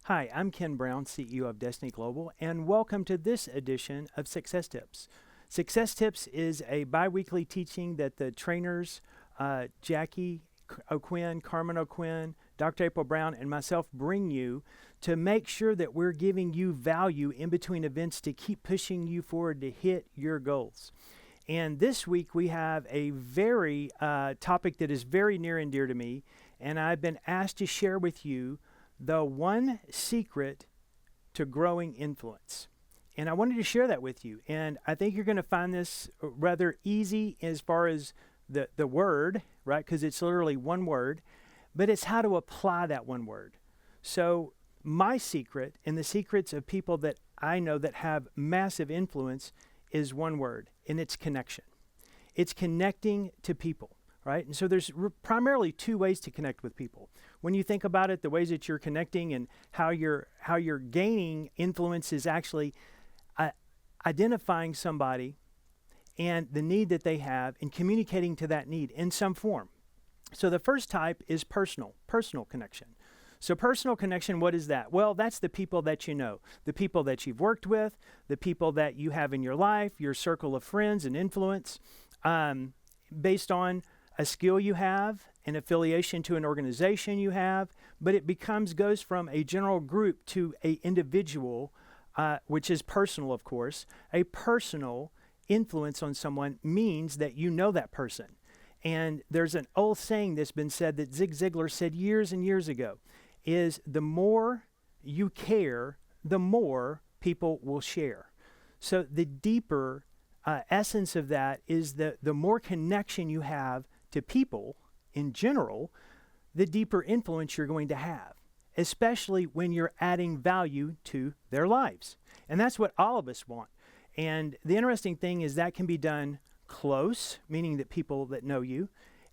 Hi, I'm Ken Brown, CEO of Destiny Global, and welcome to this edition of Success Tips. Success Tips is a bi-weekly teaching that the trainers, Jackie O'Quinn, Carmen O'Quinn, Dr. April Brown, and myself bring you to make sure that we're giving you value in between events to keep pushing you forward to hit your goals. And this week we have a very topic that is very near and dear to me, and I've been asked to share with you the one secret to growing influence. And I wanted to share that with you. And I think you're going to find this rather easy as far as the word, right? Because it's literally one word, but it's how to apply that one word. So my secret and the secrets of people that I know that have massive influence is one word, and it's connection. It's connecting to people. Right? And so there's primarily two ways to connect with people. When you think about it, the ways that you're connecting and how you're gaining influence is actually identifying somebody and the need that they have and communicating to that need in some form. So the first type is personal connection. So personal connection, what is that? Well, that's the people that you know, the people that you've worked with, the people that you have in your life, your circle of friends and influence, based on a skill you have, an affiliation to an organization you have, but it goes from a general group to a individual, which is personal, of course. A personal influence on someone means that you know that person. And there's an old saying that's been said that Zig Ziglar said years and years ago, is the more you care, the more people will share. So the deeper essence of that is the more connection you have to people in general, the deeper influence you're going to have, especially when you're adding value to their lives. And that's what all of us want. And the interesting thing is that can be done close, meaning that people that know you,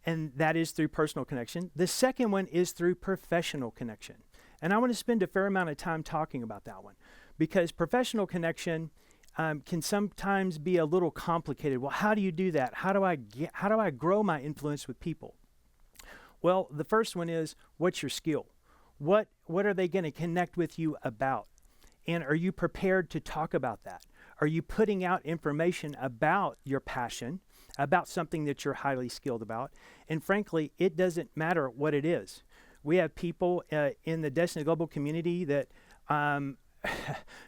and that is through personal connection. The second one is through professional connection. And I want to spend a fair amount of time talking about that one, because professional connection can sometimes be a little complicated. Well, how do you do that? How do I grow my influence with people? Well, the first one is, what's your skill? What are they going to connect with you about? And are you prepared to talk about that? Are you putting out information about your passion, about something that you're highly skilled about? And frankly, it doesn't matter what it is. We have people in the Destiny Global community that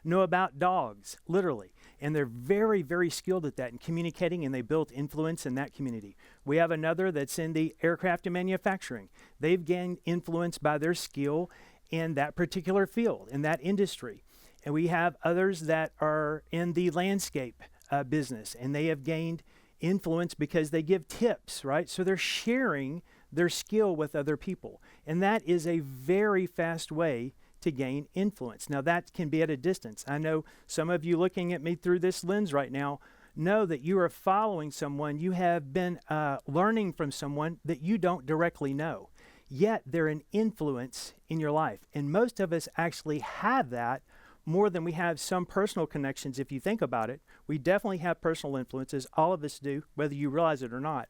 know about dogs, literally. And they're very, very skilled at that in communicating, and they built influence in that community. We have another that's in the aircraft and manufacturing. They've gained influence by their skill in that particular field, in that industry. And we have others that are in the landscape business, and they have gained influence because they give tips, right? So they're sharing their skill with other people. And that is a very fast way to gain influence. Now that can be at a distance. I know some of you looking at me through this lens right now know that you are following someone, you have been learning from someone that you don't directly know, yet they're an influence in your life. And most of us actually have that more than we have some personal connections. If you think about it, we definitely have personal influences. All of us do, whether you realize it or not.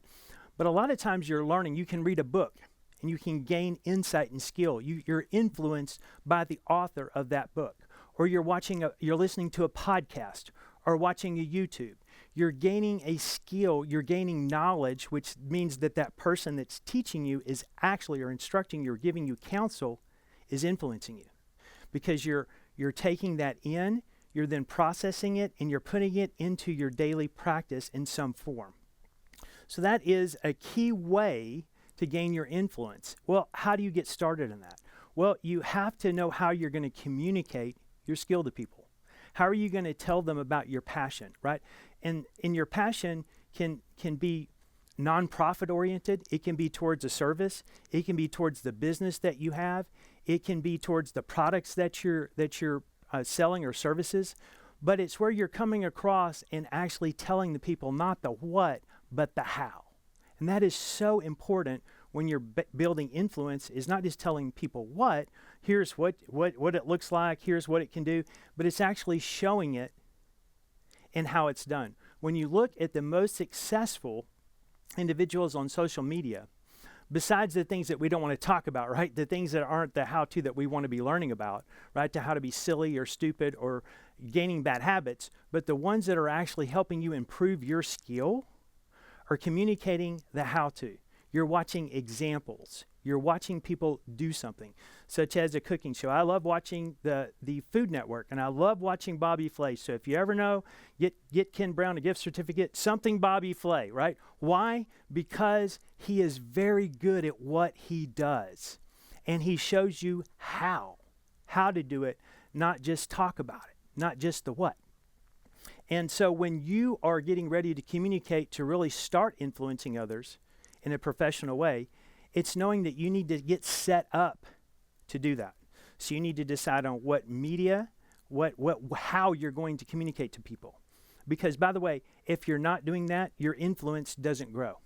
But a lot of times you're learning, you can read a book, and you can gain insight and skill. You're influenced by the author of that book, or you're listening to a podcast, or watching a YouTube. You're gaining a skill, you're gaining knowledge, which means that person that's teaching you is actually, or instructing you, or giving you counsel, is influencing you. Because you're taking that in, you're then processing it, and you're putting it into your daily practice in some form. So that is a key way to gain your influence. Well, how do you get started in that? Well, you have to know how you're going to communicate your skill to people. How are you going to tell them about your passion, right? And your passion can be nonprofit oriented. It can be towards a service. It can be towards the business that you have. It can be towards the products that you're selling or services. But it's where you're coming across and actually telling the people not the what, but the how. And that is so important when you're building influence, is not just telling people what, here's what it looks like, here's what it can do, but it's actually showing it and how it's done. When you look at the most successful individuals on social media, besides the things that we don't want to talk about, right? The things that aren't the how-to that we want to be learning about, right? To how to be silly or stupid or gaining bad habits, but the ones that are actually helping you improve your skill are communicating the how-to. You're watching examples. You're watching people do something, such as a cooking show. I love watching the Food Network, and I love watching Bobby Flay. So if you ever know, get Ken Brown a gift certificate, something Bobby Flay, right? Why? Because he is very good at what he does, and he shows you how to do it, not just talk about it, not just the what. And so when you are getting ready to communicate to really start influencing others in a professional way, it's knowing that you need to get set up to do that. So you need to decide on what media, how you're going to communicate to people. Because by the way, if you're not doing that, your influence doesn't grow.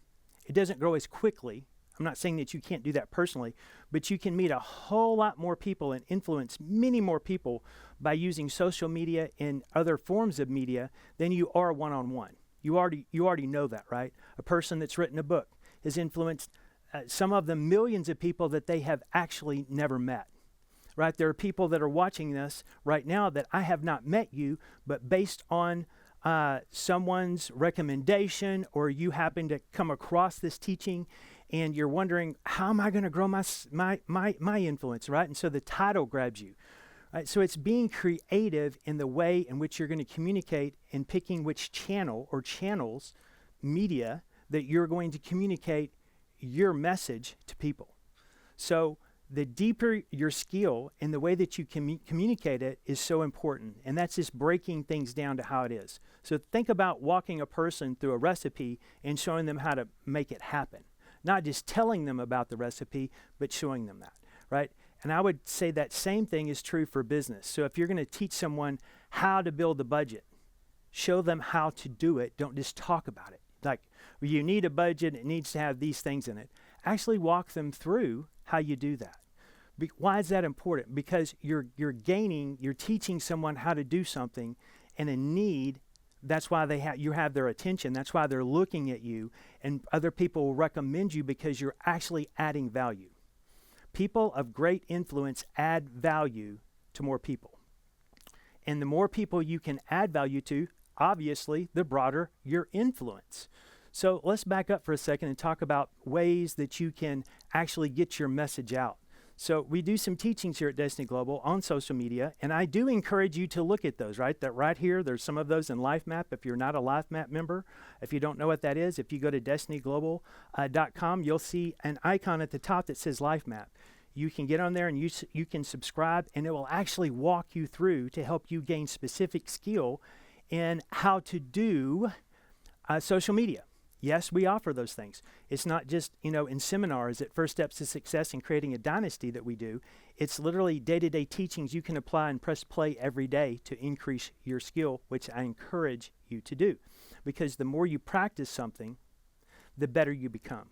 It doesn't grow as quickly. I'm not saying that you can't do that personally, but you can meet a whole lot more people and influence many more people by using social media and other forms of media than you are one-on-one. You already know that, right? A person that's written a book has influenced some of the millions of people that they have actually never met, right? There are people that are watching this right now that I have not met you, but based on someone's recommendation, or you happen to come across this teaching and you're wondering, how am I going to grow my influence, right? And so the title grabs you, right? So it's being creative in the way in which you're going to communicate and picking which channel or channels, media, that you're going to communicate your message to people. So the deeper your skill and the way that you communicate it is so important. And that's just breaking things down to how it is. So think about walking a person through a recipe and showing them how to make it happen. Not just telling them about the recipe, but showing them that, right? And I would say that same thing is true for business. So if you're going to teach someone how to build a budget, show them how to do it. Don't just talk about it. Like, well, you need a budget, it needs to have these things in it. Actually walk them through how you do that. Why is that important? Because you're teaching someone how to do something and a need. That's why you have their attention. That's why they're looking at you, and other people will recommend you because you're actually adding value. People of great influence add value to more people. And the more people you can add value to, obviously, the broader your influence. So let's back up for a second and talk about ways that you can actually get your message out. So we do some teachings here at Destiny Global on social media, and I do encourage you to look at those, right? That right here, there's some of those in LifeMap. If you're not a LifeMap member, if you don't know what that is, if you go to destinyglobal.com, you'll see an icon at the top that says LifeMap. You can get on there and you can subscribe, and it will actually walk you through to help you gain specific skill in how to do social media. Yes, we offer those things. It's not just, in seminars at First Steps to Success in Creating a Dynasty that we do. It's literally day-to-day teachings you can apply and press play every day to increase your skill, which I encourage you to do. Because the more you practice something, the better you become.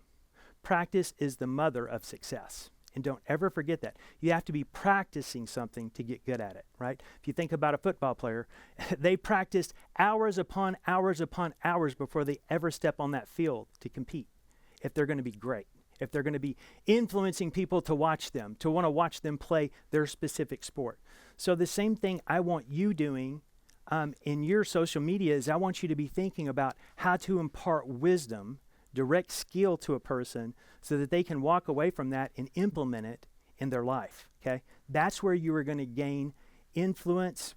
Practice is the mother of success. And don't ever forget that. You have to be practicing something to get good at it, right? If you think about a football player, they practiced hours upon hours upon hours before they ever step on that field to compete. If they're going to be great, if they're going to be influencing people to watch them, to want to watch them play their specific sport. So the same thing I want you doing in your social media is I want you to be thinking about how to impart wisdom, direct skill to a person so that they can walk away from that and implement it in their life, okay? That's where you are going to gain influence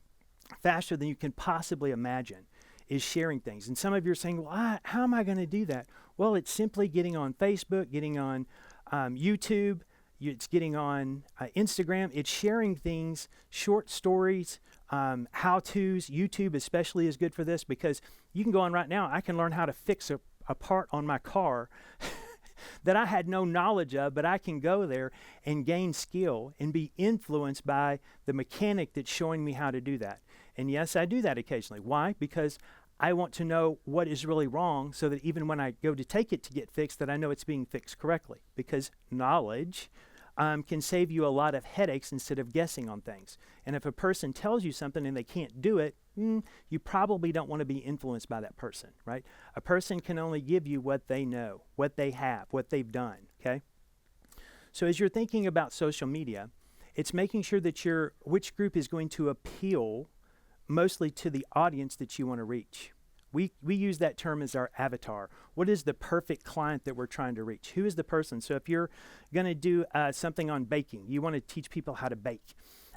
faster than you can possibly imagine, is sharing things. And some of you are saying, well, how am I going to do that? Well, it's simply getting on Facebook, getting on YouTube, it's getting on Instagram. It's sharing things, short stories, how-tos. YouTube especially is good for this because you can go on right now. I can learn how to fix a part on my car that I had no knowledge of, but I can go there and gain skill and be influenced by the mechanic that's showing me how to do that. And yes, I do that occasionally. Why? Because I want to know what is really wrong so that even when I go to take it to get fixed, that I know it's being fixed correctly. Because knowledge can save you a lot of headaches instead of guessing on things. And if a person tells you something and they can't do it, you probably don't want to be influenced by that person, right? A person can only give you what they know, what they have, what they've done, okay? So as you're thinking about social media, it's making sure that which group is going to appeal mostly to the audience that you want to reach. We use that term as our avatar. What is the perfect client that we're trying to reach? Who is the person? So if you're going to do something on baking, you want to teach people how to bake.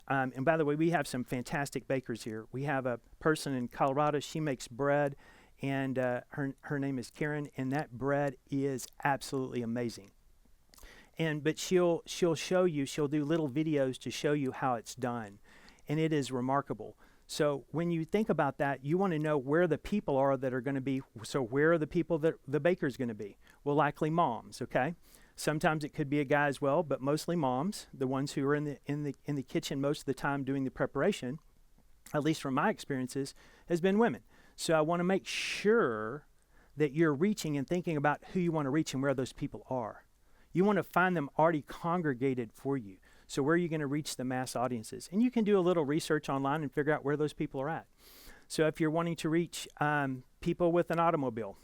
And by the way, we have some fantastic bakers here. We have a person in Colorado. She makes bread, and her name is Karen, and that bread is absolutely amazing. But she'll show you, she'll do little videos to show you how it's done, and it is remarkable. So when you think about that, you want to know where the people are that are going to be. So where are the people that the baker's going to be? Well, likely moms, okay? Sometimes it could be a guy as well, but mostly moms, the ones who are in the kitchen most of the time doing the preparation, at least from my experiences, has been women. So I want to make sure that you're reaching and thinking about who you want to reach and where those people are. You want to find them already congregated for you. So where are you going to reach the mass audiences? And you can do a little research online and figure out where those people are at. So if you're wanting to reach people with an automobile,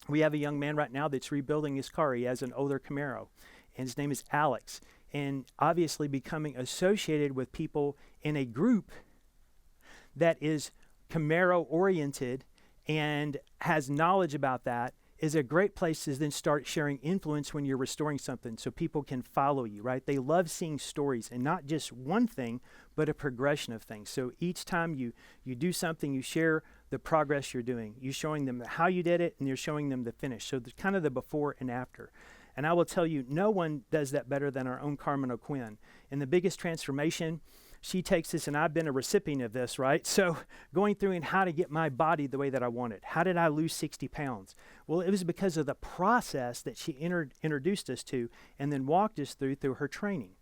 we have a young man right now that's rebuilding his car. He has an older Camaro, and his name is Alex. And obviously becoming associated with people in a group that is Camaro-oriented and has knowledge about that is a great place to then start sharing influence when you're restoring something so people can follow you, right? They love seeing stories, and not just one thing, but a progression of things. So each time you do something, you share the progress you're doing. You're showing them how you did it, and you're showing them the finish. So kind of the before and after. And I will tell you, no one does that better than our own Carmen O'Quinn. In the biggest transformation, she takes this, and I've been a recipient of this, right? So going through and how to get my body the way that I want it. How did I lose 60 pounds? Well, it was because of the process that she introduced us to and then walked us through her training.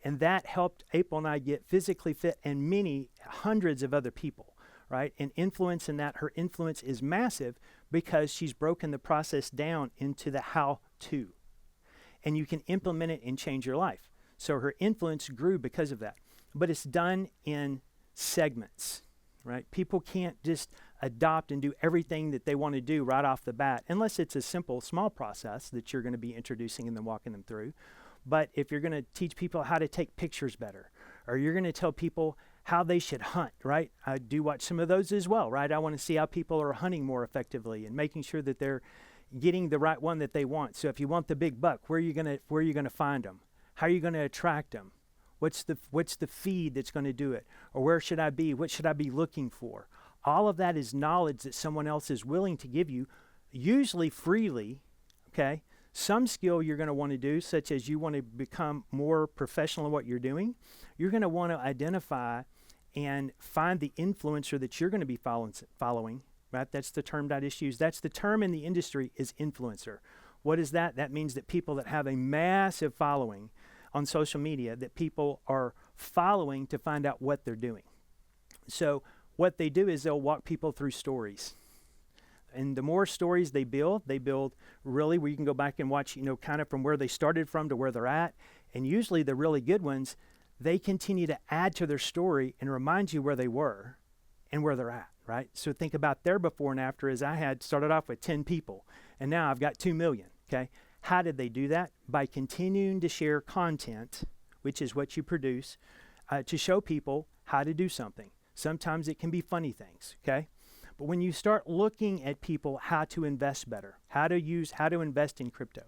And that helped April and I get physically fit, and many hundreds of other people, right? And influence in that, her influence is massive because she's broken the process down into the how-to. And you can implement it and change your life. So her influence grew because of that. But it's done in segments, right? People can't just adopt and do everything that they want to do right off the bat, unless it's a simple, small process that you're going to be introducing and then walking them through. But if you're going to teach people how to take pictures better, or you're going to tell people how they should hunt, right? I do watch some of those as well, right? I want to see how people are hunting more effectively and making sure that they're getting the right one that they want. So if you want the big buck, where are you going to find them? How are you going to attract them? What's the feed that's going to do it? Or where should I be? What should I be looking for? All of that is knowledge that someone else is willing to give you, usually freely, okay? Some skill you're going to want to do, such as you want to become more professional in what you're doing. You're going to want to identify and find the influencer that you're going to be following, right? That's the term that is used. That's the term in the industry, is influencer. What is that? That means that people that have a massive following on social media, that people are following to find out what they're doing. So what they do is they'll walk people through stories. And the more stories they build really where you can go back and watch, kind of from where they started from to where they're at. And usually the really good ones, they continue to add to their story and remind you where they were and where they're at, right? So think about their before and after, as I had started off with 10 people, and now I've got 2 million, okay? How did they do that? By continuing to share content, which is what you produce, to show people how to do something. Sometimes it can be funny things, okay? But when you start looking at people how to invest better, how to invest in crypto,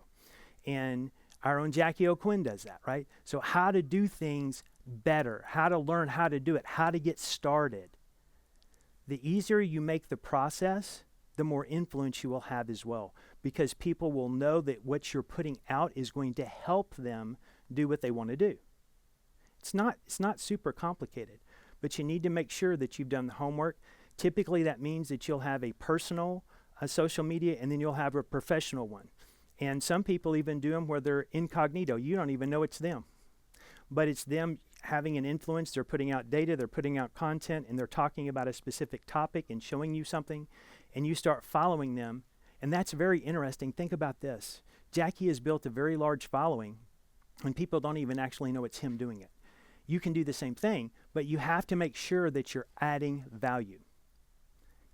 and our own Jackie O'Quinn does that, right? So how to do things better, how to learn how to do it, how to get started. The easier you make the process, the more influence you will have as well, because people will know that what you're putting out is going to help them do what they want to do. It's not super complicated, but you need to make sure that you've done the homework. Typically, that means that you'll have a personal social media, and then you'll have a professional one. And some people even do them where they're incognito. You don't even know it's them. But it's them having an influence. They're putting out data, they're putting out content, and they're talking about a specific topic and showing you something, and you start following them. And that's very interesting. Think about this. Jackie has built a very large following, and people don't even actually know it's him doing it. You can do the same thing, but you have to make sure that you're adding value.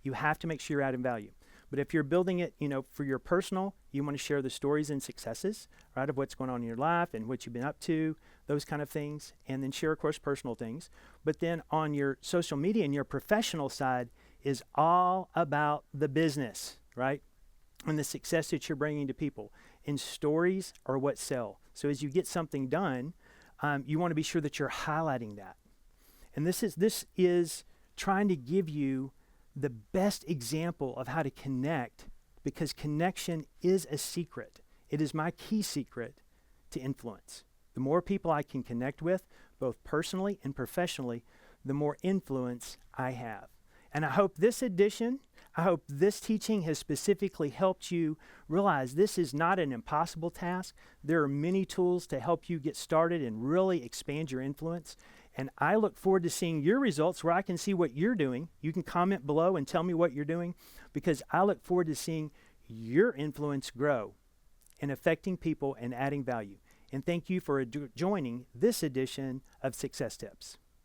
You have to make sure you're adding value. But if you're building it, for your personal, you want to share the stories and successes, right, of what's going on in your life and what you've been up to, those kind of things, and then share, of course, personal things. But then on your social media and your professional side is all about the business, right, and the success that you're bringing to people. And stories are what sell. So as you get something done, you want to be sure that you're highlighting that. And this is trying to give you the best example of how to connect, because connection is a secret. It is my key secret to influence. The more people I can connect with, both personally and professionally, the more influence I have. And I hope this teaching has specifically helped you realize this is not an impossible task. There are many tools to help you get started and really expand your influence. And I look forward to seeing your results where I can see what you're doing. You can comment below and tell me what you're doing, because I look forward to seeing your influence grow and affecting people and adding value. And thank you for joining this edition of Success Tips.